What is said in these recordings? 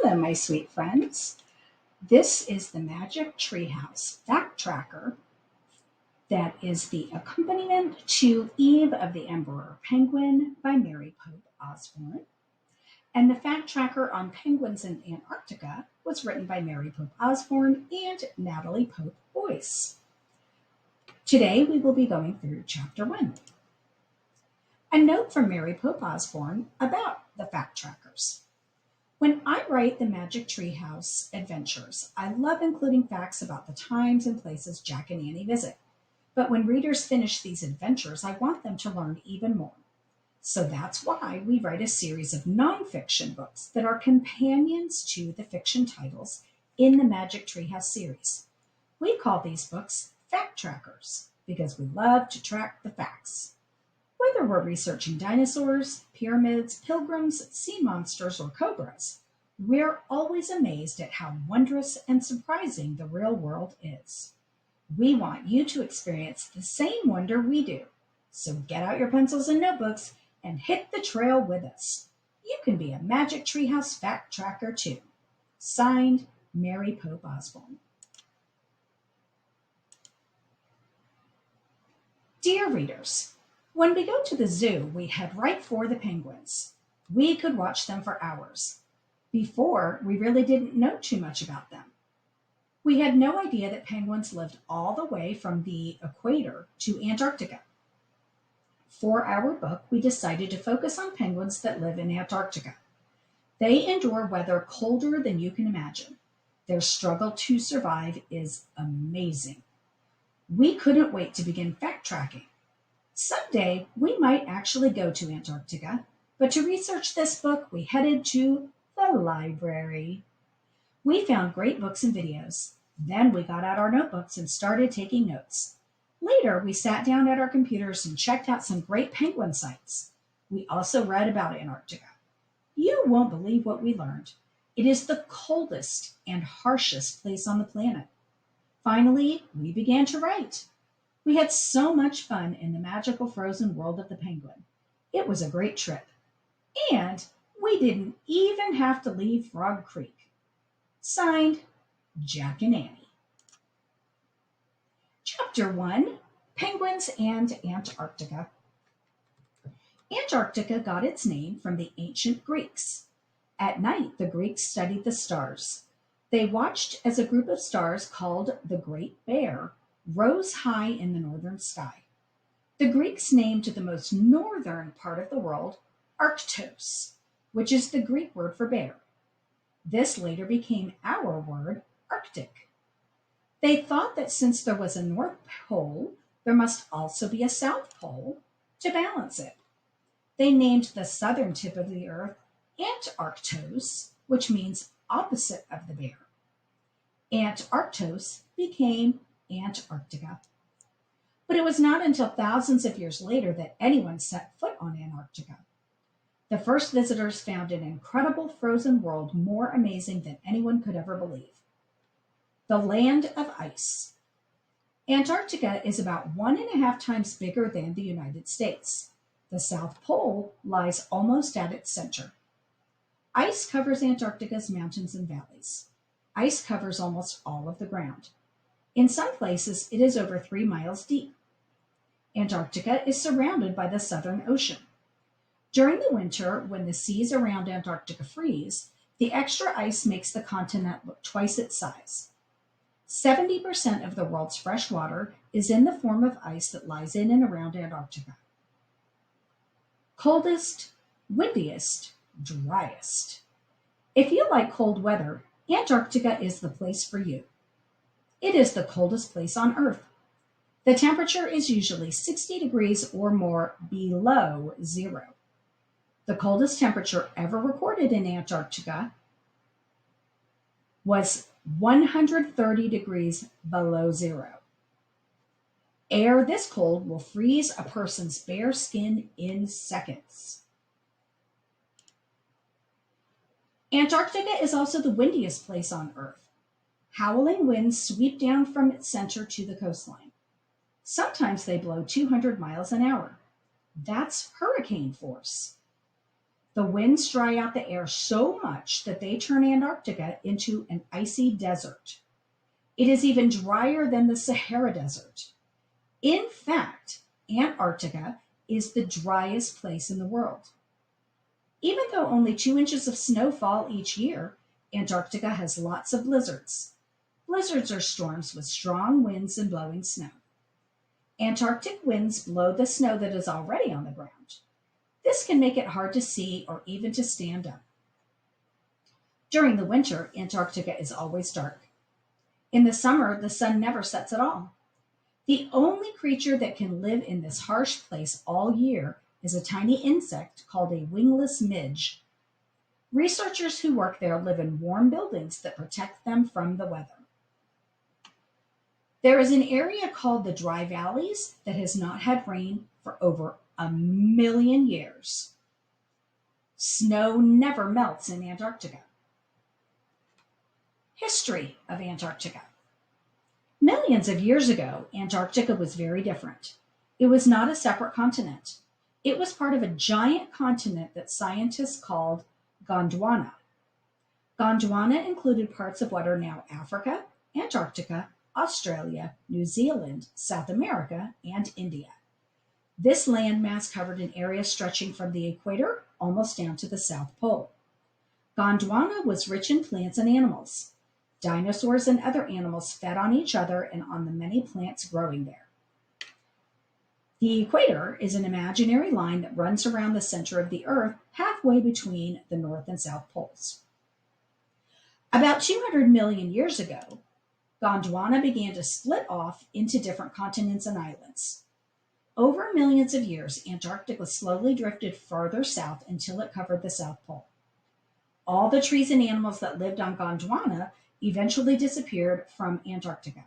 Hello, my sweet friends. This is the Magic Treehouse Fact Tracker that is the accompaniment to Eve of the Emperor Penguin by Mary Pope Osborne. And the fact tracker on penguins in Antarctica was written by Mary Pope Osborne and Natalie Pope Boyce. Today we will be going through Chapter 1. A note from Mary Pope Osborne about the fact trackers. When I write the Magic Treehouse adventures, I love including facts about the times and places Jack and Annie visit. But when readers finish these adventures, I want them to learn even more. So that's why we write a series of nonfiction books that are companions to the fiction titles in the Magic Treehouse series. We call these books fact trackers because we love to track the facts. Whether we're researching dinosaurs, pyramids, pilgrims, sea monsters, or cobras, we're always amazed at how wondrous and surprising the real world is. We want you to experience the same wonder we do. So get out your pencils and notebooks and hit the trail with us. You can be a Magic Treehouse fact tracker too. Signed, Mary Pope Osborne. Dear readers, when we go to the zoo, we head right for the penguins. We could watch them for hours. Before, we really didn't know too much about them. We had no idea that penguins lived all the way from the equator to Antarctica. For our book, we decided to focus on penguins that live in Antarctica. They endure weather colder than you can imagine. Their struggle to survive is amazing. We couldn't wait to begin fact tracking. Someday, we might actually go to Antarctica, but to research this book, we headed to the library. We found great books and videos. Then we got out our notebooks and started taking notes. Later, we sat down at our computers and checked out some great penguin sites. We also read about Antarctica. You won't believe what we learned. It is the coldest and harshest place on the planet. Finally, we began to write. We had so much fun in the magical frozen world of the penguin. It was a great trip. And we didn't even have to leave Frog Creek. Signed, Jack and Annie. Chapter 1, Penguins and Antarctica. Antarctica got its name from the ancient Greeks. At night, the Greeks studied the stars. They watched as a group of stars called the Great Bear rose high in the northern sky. The Greeks named the most northern part of the world Arctos, which is the Greek word for bear. This later became our word Arctic. They thought that since there was a North Pole, there must also be a South Pole to balance it. They named the southern tip of the Earth Antarctos, which means opposite of the bear. Antarctos became Antarctica. But it was not until thousands of years later that anyone set foot on Antarctica. The first visitors found an incredible frozen world more amazing than anyone could ever believe. The land of ice. Antarctica is about 1.5 times bigger than the United States. The South Pole lies almost at its center. Ice covers Antarctica's mountains and valleys. Ice covers almost all of the ground. In some places, it is over 3 miles deep. Antarctica is surrounded by the Southern Ocean. During the winter, when the seas around Antarctica freeze, the extra ice makes the continent look twice its size. 70% of the world's fresh water is in the form of ice that lies in and around Antarctica. Coldest, windiest, driest. If you like cold weather, Antarctica is the place for you. It is the coldest place on Earth. The temperature is usually 60 degrees or more below zero. The coldest temperature ever recorded in Antarctica was 130 degrees below zero. Air this cold will freeze a person's bare skin in seconds. Antarctica is also the windiest place on Earth. Howling winds sweep down from its center to the coastline. Sometimes they blow 200 miles an hour. That's hurricane force. The winds dry out the air so much that they turn Antarctica into an icy desert. It is even drier than the Sahara Desert. In fact, Antarctica is the driest place in the world. Even though only 2 inches of snow fall each year, Antarctica has lots of blizzards. Blizzards are storms with strong winds and blowing snow. Antarctic winds blow the snow that is already on the ground. This can make it hard to see or even to stand up. During the winter, Antarctica is always dark. In the summer, the sun never sets at all. The only creature that can live in this harsh place all year is a tiny insect called a wingless midge. Researchers who work there live in warm buildings that protect them from the weather. There is an area called the Dry Valleys that has not had rain for over 1 million years. Snow never melts in Antarctica. History of Antarctica. Millions of years ago, Antarctica was very different. It was not a separate continent. It was part of a giant continent that scientists called Gondwana. Gondwana included parts of what are now Africa, Antarctica, Australia, New Zealand, South America, and India. This landmass covered an area stretching from the equator almost down to the South Pole. Gondwana was rich in plants and animals. Dinosaurs and other animals fed on each other and on the many plants growing there. The equator is an imaginary line that runs around the center of the Earth, halfway between the North and South Poles. About 200 million years ago, Gondwana began to split off into different continents and islands. Over millions of years, Antarctica slowly drifted farther south until it covered the South Pole. All the trees and animals that lived on Gondwana eventually disappeared from Antarctica.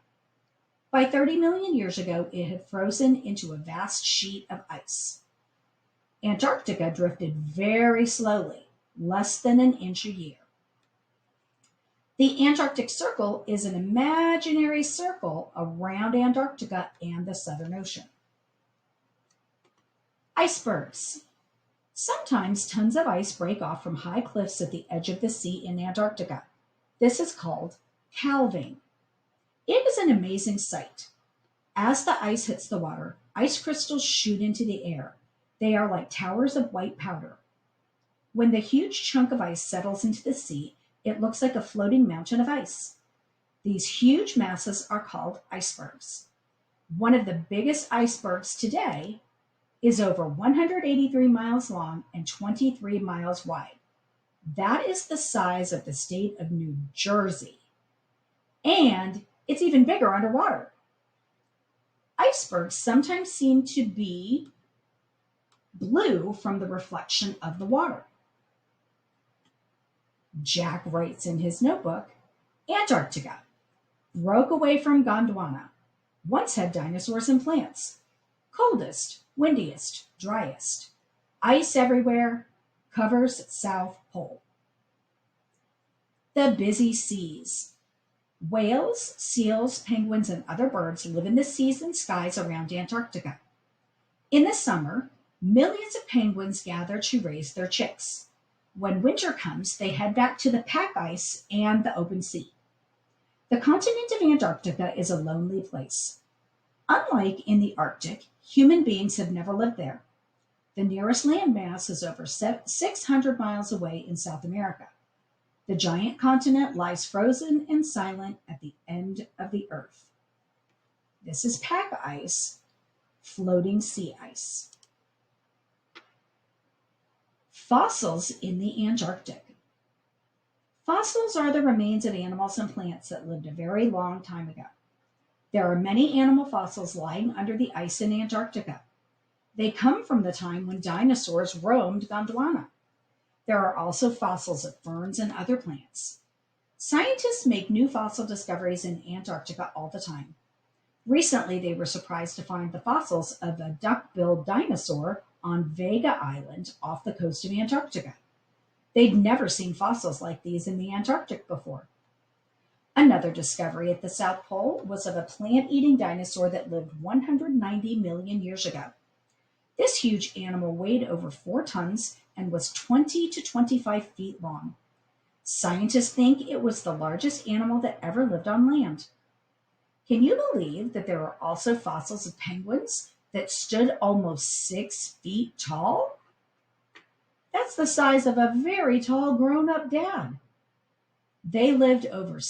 By 30 million years ago, it had frozen into a vast sheet of ice. Antarctica drifted very slowly, less than an inch a year. The Antarctic Circle is an imaginary circle around Antarctica and the Southern Ocean. Icebergs. Sometimes tons of ice break off from high cliffs at the edge of the sea in Antarctica. This is called calving. It is an amazing sight. As the ice hits the water, ice crystals shoot into the air. They are like towers of white powder. When the huge chunk of ice settles into the sea, it looks like a floating mountain of ice. These huge masses are called icebergs. One of the biggest icebergs today is over 183 miles long and 23 miles wide. That is the size of the state of New Jersey. And it's even bigger underwater. Icebergs sometimes seem to be blue from the reflection of the water. Jack writes in his notebook, Antarctica broke away from Gondwana. Once had dinosaurs and plants. Coldest, windiest, driest. Ice everywhere, covers South Pole. The busy seas. Whales, seals, penguins, and other birds live in the seas and skies around Antarctica. In the summer, millions of penguins gather to raise their chicks. When winter comes, they head back to the pack ice and the open sea. The continent of Antarctica is a lonely place. Unlike in the Arctic, human beings have never lived there. The nearest landmass is over 600 miles away in South America. The giant continent lies frozen and silent at the end of the Earth. This is pack ice, floating sea ice. Fossils in the Antarctic. Fossils are the remains of animals and plants that lived a very long time ago. There are many animal fossils lying under the ice in Antarctica. They come from the time when dinosaurs roamed Gondwana. There are also fossils of ferns and other plants. Scientists make new fossil discoveries in Antarctica all the time. Recently, they were surprised to find the fossils of a duck-billed dinosaur on Vega Island off the coast of Antarctica. They'd never seen fossils like these in the Antarctic before. Another discovery at the South Pole was of a plant-eating dinosaur that lived 190 million years ago. This huge animal weighed over 4 tons and was 20 to 25 feet long. Scientists think it was the largest animal that ever lived on land. Can you believe that there are also fossils of penguins that stood almost 6 feet tall? That's the size of a very tall grown up dad. They lived over